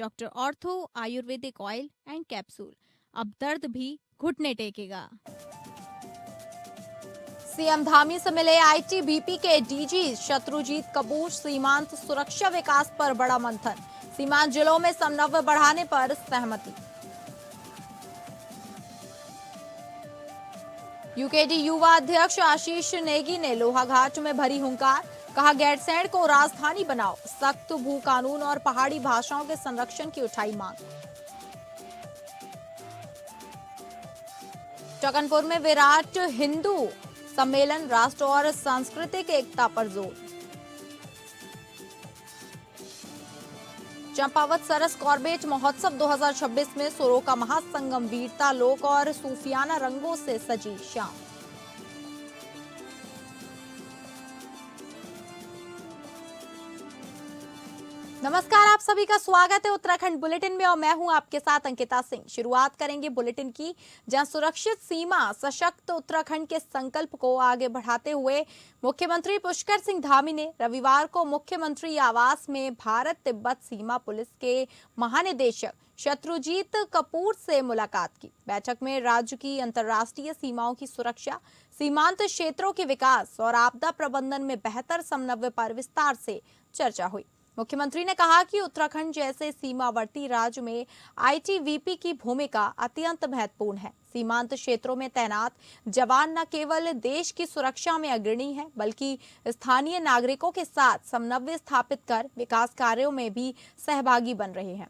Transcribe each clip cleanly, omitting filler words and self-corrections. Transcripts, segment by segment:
Doctor ortho Ayurvedic oil and capsule, अब दर्द भी घुटने टेकेगा। सीएम धामी से मिले आईटीबीपी के डीजी शत्रुजीत कपूर। सीमांत सुरक्षा विकास पर बड़ा मंथन। सीमांत जिलों में समन्वय बढ़ाने पर सहमति। यूकेडी युवा अध्यक्ष आशीष नेगी ने लोहाघाट में भरी हुंकार। कहा, गैरसैंण को राजधानी बनाओ। सख्त भू कानून और पहाड़ी भाषाओं के संरक्षण की उठाई मांग। टकनपुर में विराट हिंदू सम्मेलन, राष्ट्र और सांस्कृतिक एकता पर जोर। चंपावत सरस कॉर्बेट महोत्सव 2026 में सुरों का महासंगम, वीरता, लोक और सूफियाना रंगों से सजी शाम। नमस्कार, आप सभी का स्वागत है उत्तराखंड बुलेटिन में और मैं हूं आपके साथ अंकिता सिंह। शुरुआत करेंगे बुलेटिन की, जहां सुरक्षित सीमा सशक्त उत्तराखंड के संकल्प को आगे बढ़ाते हुए मुख्यमंत्री पुष्कर सिंह धामी ने रविवार को मुख्यमंत्री आवास में भारत तिब्बत सीमा पुलिस के महानिदेशक शत्रुजीत कपूर से मुलाकात की। बैठक में राज्य की अंतर्राष्ट्रीय सीमाओं की सुरक्षा, सीमांत क्षेत्रों के विकास और आपदा प्रबंधन में बेहतर समन्वय पर विस्तार से चर्चा हुई। मुख्यमंत्री ने कहा कि उत्तराखंड जैसे सीमावर्ती राज्य में आईटीबीपी की भूमिका अत्यंत महत्वपूर्ण है। सीमांत क्षेत्रों में तैनात जवान न केवल देश की सुरक्षा में अग्रणी हैं, बल्कि स्थानीय नागरिकों के साथ समन्वय स्थापित कर विकास कार्यों में भी सहभागी बन रहे हैं।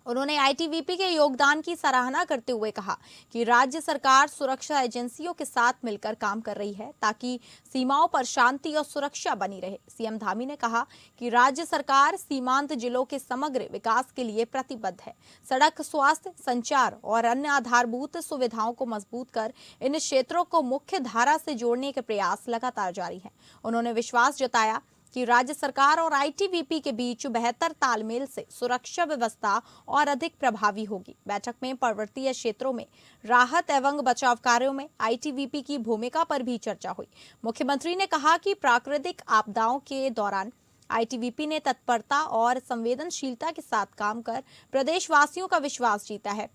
उन्होंने आईटीबीपी के योगदान की सराहना करते हुए कहा कि राज्य सरकार सुरक्षा एजेंसियों के साथ मिलकर काम कर रही है ताकि सीमाओं पर शांति और सुरक्षा बनी रहे। सीएम धामी ने कहा कि राज्य सरकार सीमांत जिलों के समग्र विकास के लिए प्रतिबद्ध है। सड़क, स्वास्थ्य, संचार और अन्य आधारभूत सुविधाओं को मजबूत कर इन क्षेत्रों को मुख्य धारा से जोड़ने के प्रयास लगातार जारी हैं। उन्होंने विश्वास जताया कि राज्य सरकार और आईटीबीपी के बीच बेहतर तालमेल से सुरक्षा व्यवस्था और अधिक प्रभावी होगी। बैठक में पर्वतीय क्षेत्रों में राहत एवं बचाव कार्यों में आईटीबीपी की भूमिका पर भी चर्चा हुई। मुख्यमंत्री ने कहा कि प्राकृतिक आपदाओं के दौरान आईटीबीपी ने तत्परता और संवेदनशीलता के साथ काम कर प्रदेशवासियों का विश्वास जीता है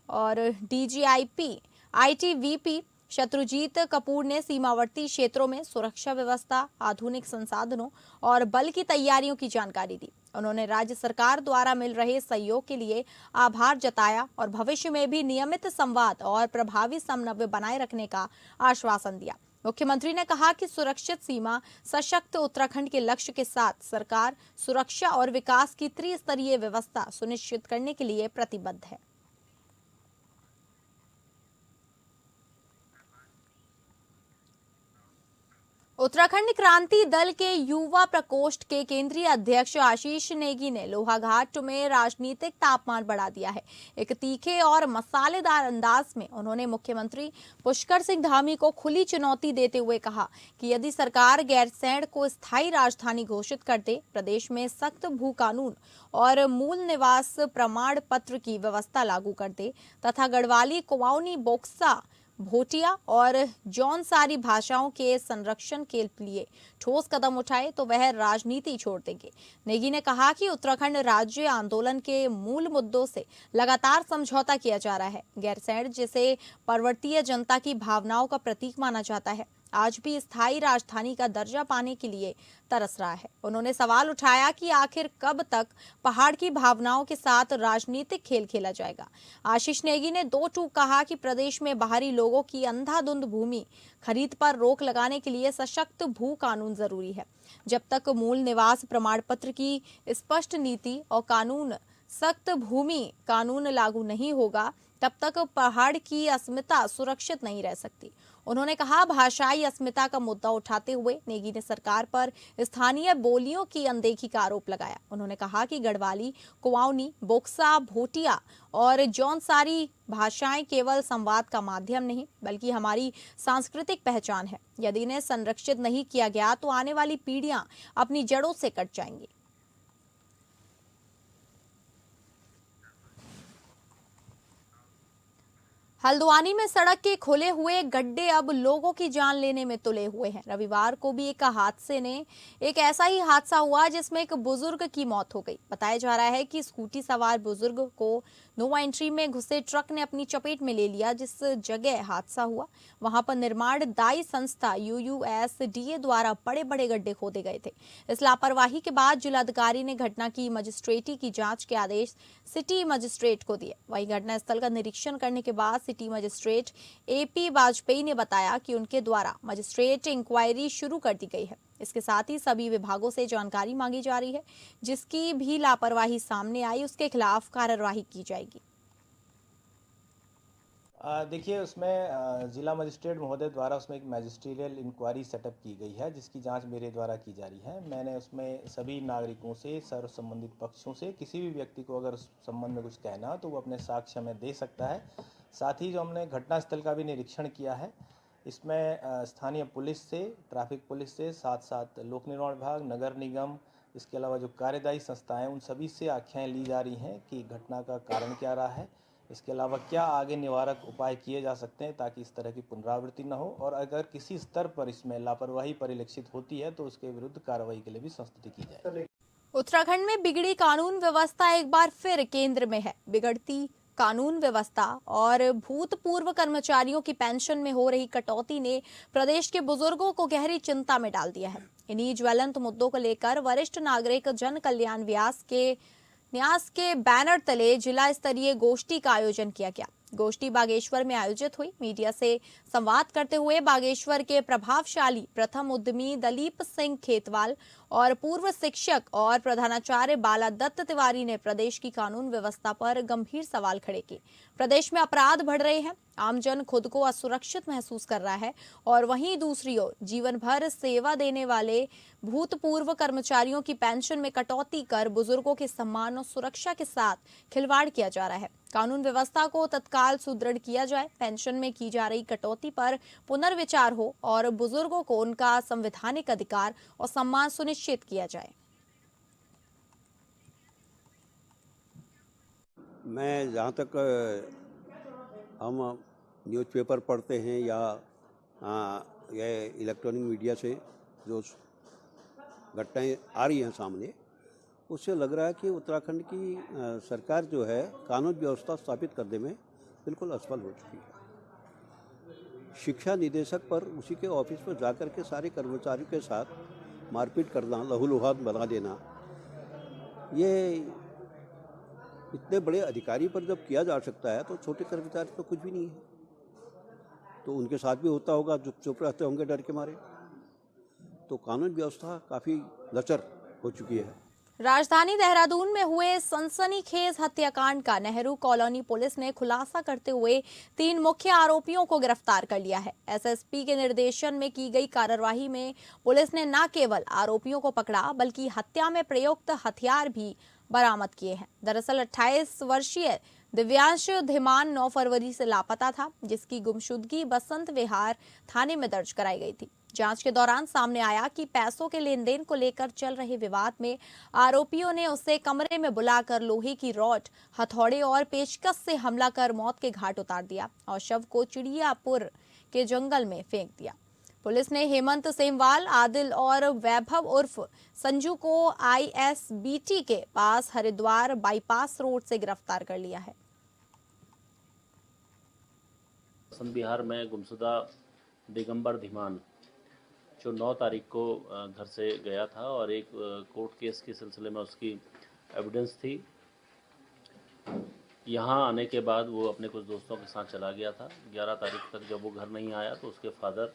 और डीजीआईपी आईटीबीपी शत्रुजीत कपूर ने सीमावर्ती क्षेत्रों में सुरक्षा व्यवस्था, आधुनिक संसाधनों और बल की तैयारियों की जानकारी दी। उन्होंने राज्य सरकार द्वारा मिल रहे सहयोग के लिए आभार जताया और भविष्य में भी नियमित संवाद और प्रभावी समन्वय बनाए रखने का आश्वासन दिया। मुख्यमंत्री ने कहा कि सुरक्षित सीमा सशक्त उत्तराखंड के लक्ष्य के साथ सरकार सुरक्षा और विकास की त्रिस्तरीय व्यवस्था सुनिश्चित करने के लिए प्रतिबद्ध है। उत्तराखंड क्रांति दल के युवा प्रकोष्ठ के केंद्रीय अध्यक्ष आशीष नेगी ने लोहाघाट में राजनीतिक तापमान बढ़ा दिया है। एक तीखे और मसालेदार अंदाज में उन्होंने मुख्यमंत्री पुष्कर सिंह धामी को खुली चुनौती देते हुए कहा कि यदि सरकार गैरसैंण को स्थायी राजधानी घोषित कर दे, प्रदेश में सख्त भू कानून और मूल निवास प्रमाण पत्र की व्यवस्था लागू कर दे तथा गढ़वाली, कुमाऊनी, बोक्सा, भोटिया और जौनसारी भाषाओं के संरक्षण के लिए ठोस कदम उठाए तो वह राजनीति छोड़ देंगे। नेगी ने कहा कि उत्तराखंड राज्य आंदोलन के मूल मुद्दों से लगातार समझौता किया जा रहा है। गैरसैंण जिसे पर्वतीय जनता की भावनाओं का प्रतीक माना जाता है, आज भी स्थायी राजधानी का दर्जा पाने के लिए तरस रहा है। उन्होंने सवाल उठाया कि आखिर कब तक पहाड़ की भावनाओं के साथ राजनीतिक खेल खेला जाएगा। आशीष नेगी ने दो टूक कहा कि प्रदेश में बाहरी लोगों की अंधाधुंध भूमि खरीद पर रोक लगाने के लिए सशक्त भू कानून जरूरी है। जब तक मूल निवास प्रमाण पत्र की स्पष्ट नीति और कानून सख्त भूमि कानून लागू नहीं होगा, तब तक पहाड़ की अस्मिता सुरक्षित नहीं रह सकती। उन्होंने कहा, भाषाई अस्मिता का मुद्दा उठाते हुए नेगी ने सरकार पर स्थानीय बोलियों की अनदेखी का आरोप लगाया। उन्होंने कहा कि गढ़वाली, कुमाऊनी, बोक्सा, भोटिया और जौनसारी भाषाएं केवल संवाद का माध्यम नहीं बल्कि हमारी सांस्कृतिक पहचान है। यदि इन्हें संरक्षित नहीं किया गया तो आने वाली पीढ़ियां अपनी जड़ों से कट जाएंगी। हल्द्वानी में सड़क के खुले हुए गड्ढे अब लोगों की जान लेने में तुले हुए हैं। रविवार को भी एक ऐसा ही हादसा हुआ जिसमें एक बुजुर्ग की मौत हो गई। बताया जा रहा है कि स्कूटी सवार बुजुर्ग को नो एंट्री में घुसे ट्रक ने अपनी चपेट में ले लिया। जिस जगह हादसा हुआ वहां पर निर्माण दायी संस्था UUSDA द्वारा बड़े बड़े गड्ढे खोदे गए थे। इस लापरवाही के बाद जिलाधिकारी ने घटना की मजिस्ट्रेटी की जांच के आदेश सिटी मजिस्ट्रेट को दिए। वहीं घटनास्थल का निरीक्षण करने के बाद सिटी मजिस्ट्रेट AP वाजपेयी ने बताया कि उनके द्वारा मजिस्ट्रेट इंक्वायरी शुरू कर दी गई है। इसके साथ ही सभी विभागों से जानकारी मांगी जा रही है। जिसकी भी लापरवाही सामने आई उसके खिलाफ कार्रवाई की जाएगी। देखिए, उसमें जिला मजिस्ट्रेट महोदय द्वारा उसमें एक मैजिस्ट्रियल इंक्वायरी सेटअप की गई है, जिसकी जांच मेरे द्वारा की जा रही है। मैंने उसमें सभी नागरिकों से, सर्व संबंधित पक्षों से, किसी भी व्यक्ति को अगर उस संबंध में कुछ कहना हो तो वो अपने साक्ष्य में दे सकता है। साथ ही जो हमने घटनास्थल का भी निरीक्षण किया है, इसमें स्थानीय पुलिस से, ट्रैफिक पुलिस से, साथ साथ लोक निर्माण विभाग, नगर निगम, इसके अलावा जो कार्यदायी संस्थाएं, उन सभी से आख्याएँ ली जा रही हैं कि घटना का कारण क्या रहा है, इसके अलावा क्या आगे निवारक उपाय किए जा सकते हैं ताकि इस तरह की पुनरावृत्ति न हो, और अगर किसी स्तर पर इसमें लापरवाही परिलक्षित होती है तो उसके विरुद्ध कार्रवाई के लिए भी संस्तुति की जाए। उत्तराखंड में बिगड़ी कानून व्यवस्था एक बार फिर केंद्र में है। बिगड़ती कानून व्यवस्था और भूतपूर्व कर्मचारियों की पेंशन में हो रही कटौती ने प्रदेश के बुजुर्गों को गहरी चिंता में डाल दिया है। इन्हीं ज्वलंत मुद्दों को लेकर वरिष्ठ नागरिक जन कल्याण न्यास के बैनर तले जिला स्तरीय गोष्ठी का आयोजन किया गया। गोष्ठी बागेश्वर में आयोजित हुई। मीडिया से संवाद करते हुए बागेश्वर के प्रभावशाली प्रथम उद्यमी दलीप सिंह खेतवाल और पूर्व शिक्षक और प्रधानाचार्य बाला दत्त तिवारी ने प्रदेश की कानून व्यवस्था पर गंभीर सवाल खड़े किए। प्रदेश में अपराध बढ़ रहे हैं, आमजन खुद को असुरक्षित महसूस कर रहा है और वहीं दूसरी ओर जीवन भर सेवा देने वाले भूतपूर्व कर्मचारियों की पेंशन में कटौती कर बुजुर्गों के सम्मान और सुरक्षा के साथ खिलवाड़ किया जा रहा है। कानून व्यवस्था को तत्काल सुदृढ़ किया जाए, पेंशन में की जा रही कटौती पर पुनर्विचार हो और बुजुर्गों को उनका संवैधानिक अधिकार और सम्मान सुनिश्चित किया जाए। मैं जहाँ तक हम न्यूज़पेपर पढ़ते हैं या ये इलेक्ट्रॉनिक मीडिया से जो घटनाएं आ रही हैं सामने, उससे लग रहा है कि उत्तराखंड की सरकार जो है कानून व्यवस्था स्थापित करने में बिल्कुल असफल हो चुकी है। शिक्षा निदेशक पर उसी के ऑफिस पर जाकर के सारे कर्मचारियों के साथ मारपीट करना, लहूलुहान बना देना, ये इतने बड़े अधिकारी पर जब किया जा सकता है तो छोटे कर्मचारी तो कुछ भी नहीं है। तो उनके साथ भी होता होगा, चुप रहते होंगे डर के मारे। तो कानून व्यवस्था काफ़ी लचर हो चुकी है। राजधानी देहरादून में हुए सनसनीखेज हत्याकांड का नेहरू कॉलोनी पुलिस ने खुलासा करते हुए 3 मुख्य आरोपियों को गिरफ्तार कर लिया है। SSP के निर्देशन में की गई कार्रवाई में पुलिस ने न केवल आरोपियों को पकड़ा बल्कि हत्या में प्रयुक्त हथियार भी बरामद किए हैं। दरअसल 28 वर्षीय दिव्यांश धीमान 9 फरवरी से लापता था, जिसकी गुमशुदगी बसंत विहार थाने में दर्ज कराई गई थी। जांच के दौरान सामने आया कि पैसों के लेन देन को लेकर चल रहे विवाद में आरोपियों ने उसे कमरे में बुलाकर लोहे की रॉड, हथौड़े और पेचकस से हमला कर मौत के घाट उतार दिया और शव को चिड़ियापुर के जंगल में फेंक दिया। पुलिस ने हेमंत सेमवाल, आदिल और वैभव उर्फ संजू को ISBT के पास हरिद्वार बाईपास रोड से गिरफ्तार कर लिया है। बसंत बिहार में गुमशुदा दिगंबर धीमान जो 9 तारीख को घर से गया था और एक कोर्ट केस के सिलसिले में उसकी एविडेंस थी। यहाँ आने के बाद वो अपने कुछ दोस्तों के साथ चला गया था। 11 तारीख तक जब वो घर नहीं आया तो उसके फादर,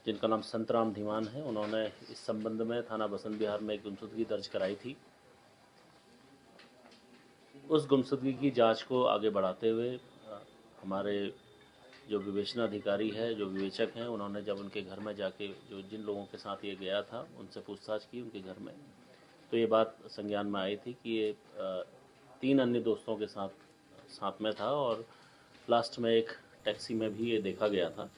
जिनका नाम संतराम धीमान है, उन्होंने इस संबंध में थाना बसंत बिहार में एक गुमशुदगी दर्ज कराई थी। उस गुमशुदगी की जांच को आगे बढ़ाते हुए हमारे जो विवेचना अधिकारी है, जो विवेचक हैं, उन्होंने जब उनके घर में जाके जो जिन लोगों के साथ ये गया था उनसे पूछताछ की उनके घर में, तो ये बात संज्ञान में आई थी कि ये 3 अन्य दोस्तों के साथ में था और लास्ट में एक टैक्सी में भी ये देखा गया था।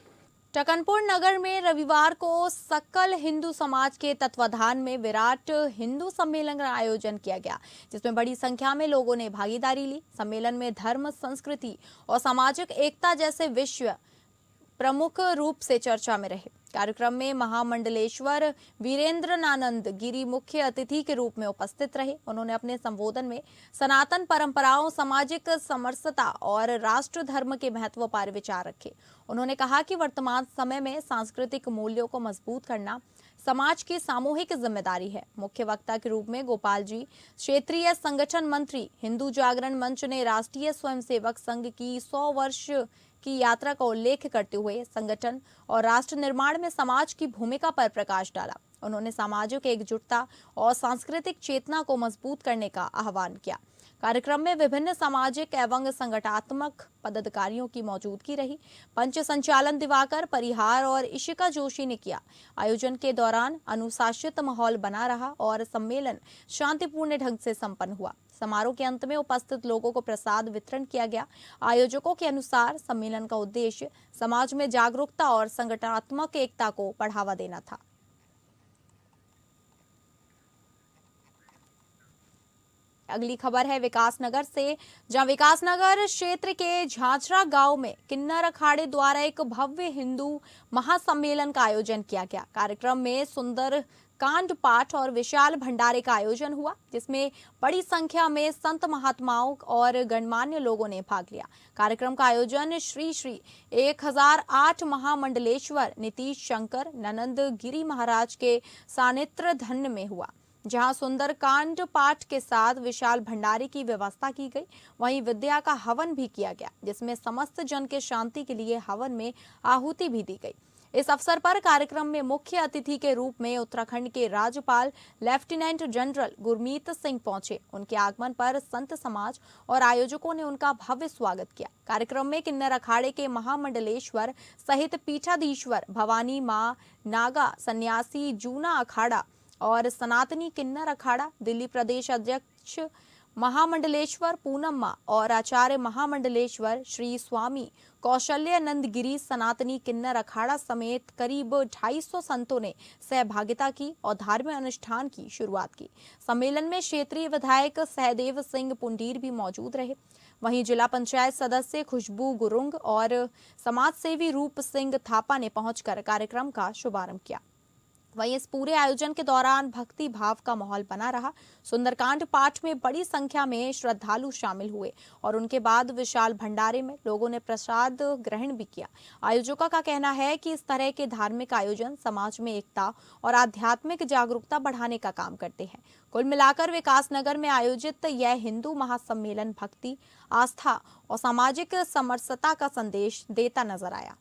टकनपुर नगर में रविवार को सकल हिंदू समाज के तत्वाधान में विराट हिंदू सम्मेलन का आयोजन किया गया, जिसमें बड़ी संख्या में लोगों ने भागीदारी ली। सम्मेलन में धर्म, संस्कृति और सामाजिक एकता जैसे विषय प्रमुख रूप से चर्चा में रहे। कार्यक्रम में महामंडलेश्वर वीरेंद्रनानंद गिरी मुख्य अतिथि के रूप में उपस्थित रहे। उन्होंने अपने संबोधन में सनातन परंपराओं, सामाजिक समरसता और राष्ट्र धर्म के महत्व पर विचार रखे। उन्होंने कहा कि वर्तमान समय में सांस्कृतिक मूल्यों को मजबूत करना समाज की सामूहिक जिम्मेदारी है। मुख्य वक्ता के रूप में गोपाल जी, क्षेत्रीय संगठन मंत्री, हिंदू जागरण मंच ने राष्ट्रीय स्वयंसेवक संघ की 100 वर्ष की यात्रा का उल्लेख करते हुए संगठन और राष्ट्र निर्माण में समाज की भूमिका पर प्रकाश डाला। उन्होंने सामाजिक एकजुटता और सांस्कृतिक चेतना को मजबूत करने का आह्वान किया। कार्यक्रम में विभिन्न सामाजिक एवं संगठनात्मक पदाधिकारियों की मौजूदगी रही। पंच संचालन दिवाकर परिहार और इशिका जोशी ने किया। आयोजन के दौरान अनुशासित माहौल बना रहा और सम्मेलन शांतिपूर्ण ढंग से संपन्न हुआ। समारोह के अंत में उपस्थित लोगों को प्रसाद वितरण किया गया। आयोजकों के अनुसार सम्मेलन का उद्देश्य समाज में जागरूकता और संगठनात्मक एकता को बढ़ावा देना था। अगली खबर है विकासनगर से, जहां विकासनगर क्षेत्र के झांझरा गांव में किन्नर अखाड़े द्वारा एक भव्य हिंदू महासम्मेलन का आयोजन किया गया। कार्यक्रम में सुंदर कांड पाठ और विशाल भंडारे का आयोजन हुआ, जिसमें बड़ी संख्या में संत महात्माओं और गणमान्य लोगों ने भाग लिया। कार्यक्रम का आयोजन श्री 1008 महामंडलेश्वर नीतीश शंकर ननंद गिरी महाराज के सानिध्य धन्य में हुआ, जहां सुंदर कांड पाठ के साथ विशाल भंडारे की व्यवस्था की गई। वहीं विद्या का हवन भी किया गया, जिसमें समस्त जन के शांति के लिए हवन में आहुति भी दी गई। इस अवसर पर कार्यक्रम में मुख्य अतिथि के रूप में उत्तराखंड के राज्यपाल लेफ्टिनेंट जनरल गुरमीत सिंह पहुंचे। उनके आगमन पर संत समाज और आयोजकों ने उनका भव्य स्वागत किया। कार्यक्रम में किन्नर अखाड़े के महामंडलेश्वर सहित पीठाधीश्वर भवानी मां, नागा सन्यासी जूना अखाड़ा और सनातनी किन्नर अखाड़ा, दिल्ली प्रदेश अध्यक्ष महामंडलेश्वर पूनम मां और आचार्य महामंडलेश्वर श्री स्वामी कौशल्यानंद गिरी सनातनी किन्नर अखाड़ा समेत करीब 250 संतों ने सहभागिता की और धार्मिक अनुष्ठान की शुरुआत की। सम्मेलन में क्षेत्रीय विधायक सहदेव सिंह पुंडीर भी मौजूद रहे। वहीं जिला पंचायत सदस्य खुशबू गुरुंग और समाजसेवी रूप सिंह थापा ने पहुंचकर कार्यक्रम का शुभारंभ किया। वहीं इस पूरे आयोजन के दौरान भक्ति भाव का माहौल बना रहा। सुंदरकांड पाठ में बड़ी संख्या में श्रद्धालु शामिल हुए और उनके बाद विशाल भंडारे में लोगों ने प्रसाद ग्रहण भी किया। आयोजकों का कहना है कि इस तरह के धार्मिक आयोजन समाज में एकता और आध्यात्मिक जागरूकता बढ़ाने का काम करते हैं। कुल मिलाकर विकासनगर में आयोजित यह हिंदू महासम्मेलन भक्ति, आस्था और सामाजिक समरसता का संदेश देता नजर आया।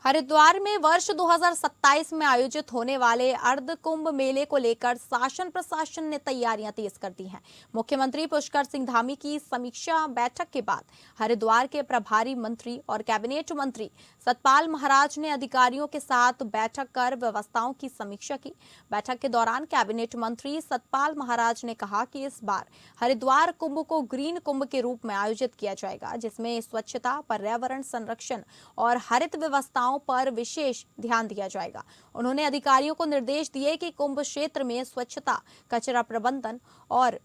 हरिद्वार में वर्ष 2027 में आयोजित होने वाले अर्ध कुंभ मेले को लेकर शासन प्रशासन ने तैयारियां तेज कर दी हैं। मुख्यमंत्री पुष्कर सिंह धामी की समीक्षा बैठक के बाद हरिद्वार के प्रभारी मंत्री और कैबिनेट मंत्री सतपाल महाराज ने अधिकारियों के साथ बैठक कर व्यवस्थाओं की समीक्षा की। बैठक के दौरान कैबिनेट मंत्री सतपाल महाराज ने कहा कि इस बार हरिद्वार कुंभ को ग्रीन कुंभ के रूप में आयोजित किया जाएगा, जिसमें स्वच्छता, पर्यावरण संरक्षण और हरित व्यवस्थाओं पर विशेष ध्यान दिया जाएगा। उन्होंने अधिकारियों को निर्देश दिए कि कुंभ क्षेत्र में स्वच्छता, कचरा प्रबंधन और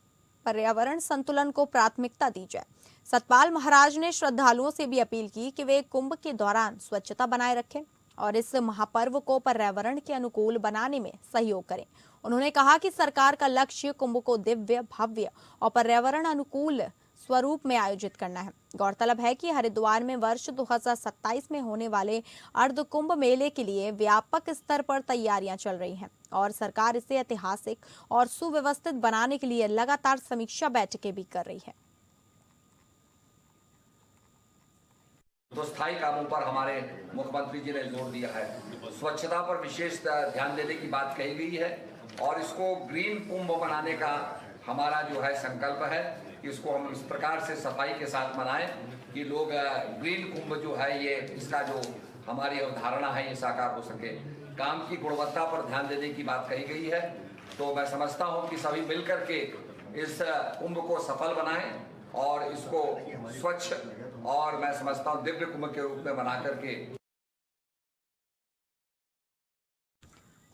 पर्यावरण संतुलन को प्राथमिकता दी जाए। सतपाल महाराज ने श्रद्धालुओं से भी अपील की कि वे कुंभ के दौरान स्वच्छता बनाए रखें और इस महापर्व को पर्यावरण के अनुकूल बनाने में सहयोग करें। उन्होंने कहा कि सरकार का लक्ष्य कुंभ को दिव्य, भव्य और पर्यावरण अनुकूल स्वरूप में आयोजित करना है। गौरतलब है कि हरिद्वार में वर्ष 2027 में होने वाले अर्ध कुंभ मेले के लिए व्यापक स्तर पर तैयारियां चल रही हैं और सरकार इसे ऐतिहासिक और सुव्यवस्थित बनाने के लिए लगातार समीक्षा बैठकें भी कर रही है। तो स्थायी कामों पर हमारे मुख्यमंत्री जी ने जोर दिया है। स्वच्छता पर विशेष ध्यान देने की बात कही गई है और इसको ग्रीन कुंभ बनाने का हमारा जो है संकल्प है कि इसको हम इस प्रकार से सफाई के साथ मनाएं कि लोग ग्रीन कुंभ जो है ये इसका जो हमारी अवधारणा है ये साकार हो सके। काम की गुणवत्ता पर ध्यान देने की बात कही गई है। तो मैं समझता हूं कि सभी मिलकर के इस कुंभ को सफल बनाएं और इसको स्वच्छ और मैं समझता हूँ दिव्य कुंभ के रूप में बना करके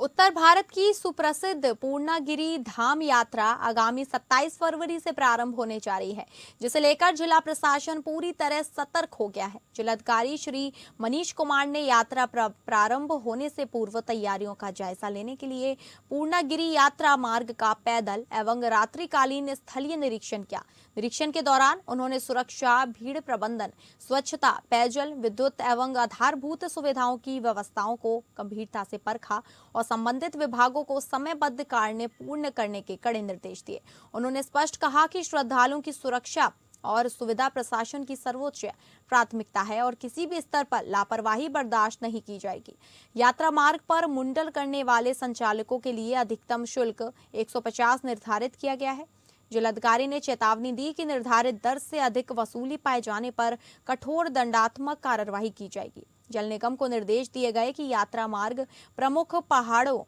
उत्तर भारत की सुप्रसिद्ध पूर्णागिरि धाम यात्रा आगामी 27 फरवरी से प्रारंभ होने जा रही है, जिसे लेकर जिला प्रशासन पूरी तरह सतर्क हो गया है। जिलाधिकारी श्री मनीष कुमार ने यात्रा प्रारंभ होने से पूर्व तैयारियों का जायजा लेने के लिए पूर्णागिरि यात्रा मार्ग का पैदल एवं रात्रिकालीन स्थलीय निरीक्षण किया। निरीक्षण के दौरान उन्होंने सुरक्षा, भीड़ प्रबंधन, स्वच्छता, पेयजल, विद्युत एवं आधारभूत सुविधाओं की व्यवस्थाओं को गंभीरता से परखा और संबंधित विभागों को समयबद्ध कार्य पूर्ण करने के कड़े निर्देश दिए। उन्होंने स्पष्ट कहा कि श्रद्धालुओं की सुरक्षा और सुविधा प्रशासन की सर्वोच्च प्राथमिकता है और किसी भी स्तर पर लापरवाही बर्दाश्त नहीं की जाएगी। यात्रा मार्ग पर मुंडल करने वाले संचालकों के लिए अधिकतम शुल्क 150 निर्धारित किया गया है। जिलाधिकारी ने चेतावनी दी कि निर्धारित दर से अधिक वसूली पाए जाने पर कठोर दंडात्मक कार्रवाई की जाएगी। जल निगम को निर्देश दिए गए कि यात्रा मार्ग प्रमुख पहाड़ों,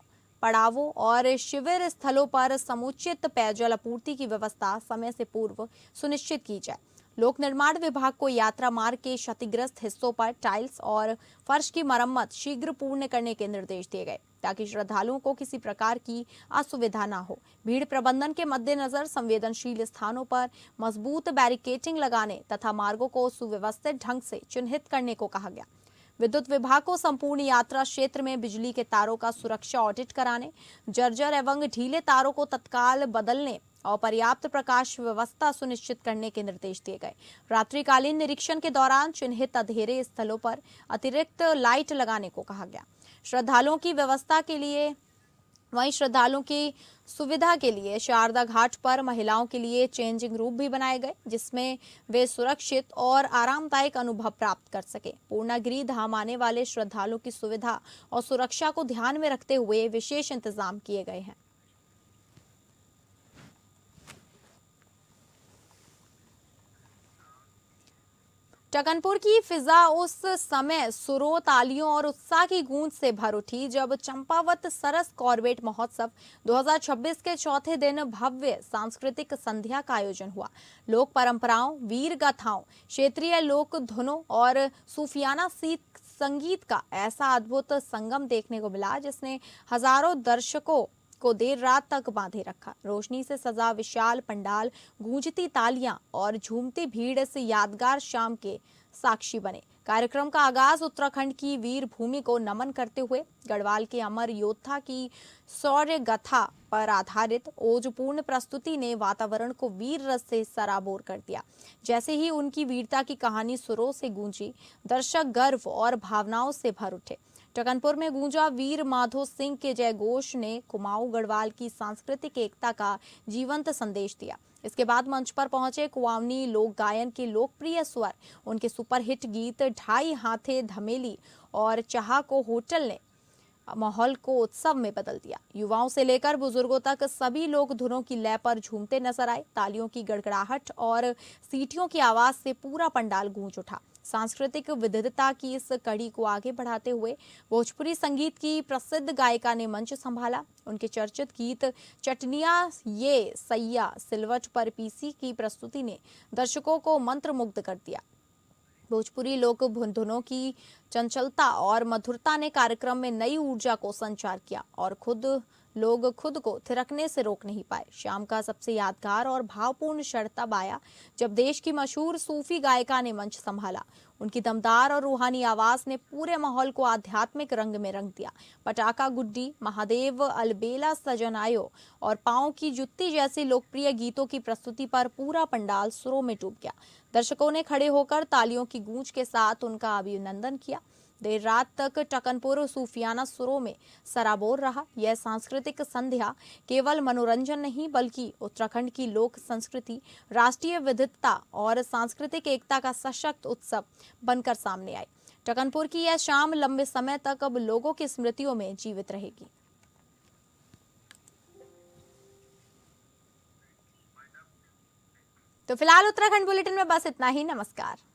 पड़ावों और शिविर स्थलों पर समुचित पेयजल आपूर्ति की व्यवस्था समय से पूर्व सुनिश्चित की जाए। लोक निर्माण विभाग को यात्रा मार्ग के क्षतिग्रस्त हिस्सों पर टाइल्स और फर्श की मरम्मत शीघ्र पूर्ण करने के निर्देश दिए गए ताकि श्रद्धालुओं को किसी प्रकार की असुविधा न हो। भीड़ प्रबंधन के मद्देनजर संवेदनशील स्थानों पर मजबूत बैरिकेडिंग लगाने तथा मार्गों को सुव्यवस्थित ढंग से चिन्हित करने को कहा गया। विद्युत विभाग को संपूर्ण यात्रा क्षेत्र में बिजली के तारों का सुरक्षा ऑडिट कराने, जर्जर एवं ढीले तारों को तत्काल बदलने और पर्याप्त प्रकाश व्यवस्था सुनिश्चित करने के निर्देश दिए गए। रात्रिकालीन निरीक्षण के दौरान चिन्हित अंधेरे स्थलों पर अतिरिक्त लाइट लगाने को कहा गया। श्रद्धालुओं की सुविधा के लिए शारदा घाट पर महिलाओं के लिए चेंजिंग रूम भी बनाए गए, जिसमें वे सुरक्षित और आरामदायक अनुभव प्राप्त कर सके। पूर्णागिरि धाम आने वाले श्रद्धालुओं की सुविधा और सुरक्षा को ध्यान में रखते हुए विशेष इंतजाम किए गए हैं। टकनपुर की फिजा उस समय सुरों, तालियों और उत्साह की गूंज से भर उठी जब चंपावत सरस कॉर्बेट महोत्सव 2026 के चौथे दिन भव्य सांस्कृतिक संध्या का आयोजन हुआ। लोक परंपराओं, वीर गाथाओं, क्षेत्रीय लोक धुनों और सूफियाना संगीत का ऐसा अद्भुत संगम देखने को मिला जिसने हजारों दर्शकों को देर रात तक बांधे रखा। रोशनी से सजा विशाल पंडाल, गूंजती तालियां और झूमती भीड़ से यादगार शाम के साक्षी बने। कार्यक्रम का आगाज उत्तराखंड की वीर भूमि को नमन करते हुए गढ़वाल के अमर योद्धा की शौर्य गाथा पर आधारित ओजपूर्ण प्रस्तुति ने वातावरण को वीर रस से सराबोर कर दिया। जैसे ही उनकी वीरता की कहानी सुरों से गूंजी, दर्शक गर्व और भावनाओं से भर उठे। टकनपुर में गूंजा वीर माधो सिंह के जय घोष ने कुमाऊं गढ़वाल की सांस्कृतिक एकता का जीवंत संदेश दिया। इसके बाद मंच पर पहुंचे कुमाऊनी लोक गायन के लोकप्रिय स्वर, उनके सुपरहिट गीत ढाई हाथे धमेली और चाह को होटल ने माहौल को उत्सव में बदल दिया। युवाओं से लेकर बुजुर्गों तक सभी लोग धुनों की लय पर झूमते नजर आए। तालियों की गड़गड़ाहट और सीटियों की आवाज से पूरा पंडाल गूंज उठा। सांस्कृतिक विविधता की इस कड़ी को आगे बढ़ाते हुए भोजपुरी संगीत की प्रसिद्ध गायिका ने मंच संभाला। उनके चर्चित गीत चटनिया ये सैया सिलवट पर पीसी की प्रस्तुति ने दर्शकों को मंत्रमुग्ध कर दिया। भोजपुरी लोक धुनों की चंचलता और मधुरता ने कार्यक्रम में नई ऊर्जा को संचार किया और लोग खुद को थिरकने से रोक नहीं पाए। शाम का सबसे यादगार और भावपूर्ण क्षण तब आया जब देश की मशहूर सूफी गायिका ने मंच संभाला। उनकी दमदार और रूहानी आवाज ने पूरे माहौल को आध्यात्मिक रंग में रंग दिया। पटाखा गुड्डी, महादेव, अलबेला सजनायो और पांव की जुत्ती जैसी लोकप्रिय गीतों की प्रस्तुति पर पूरा पंडाल सुरों में डूब गया। दर्शकों ने खड़े होकर तालियों की गूंज के साथ उनका अभिनंदन किया। देर रात तक टकनपुर सूफियाना सुरों में सराबोर रहा। यह सांस्कृतिक संध्या केवल मनोरंजन नहीं बल्कि उत्तराखंड की लोक संस्कृति, राष्ट्रीय विविधता और सांस्कृतिक एकता का सशक्त उत्सव बनकर सामने आई। टकनपुर की यह शाम लंबे समय तक अब लोगों की स्मृतियों में जीवित रहेगी। तो फिलहाल उत्तराखंड बुलेटिन में बस इतना ही। नमस्कार।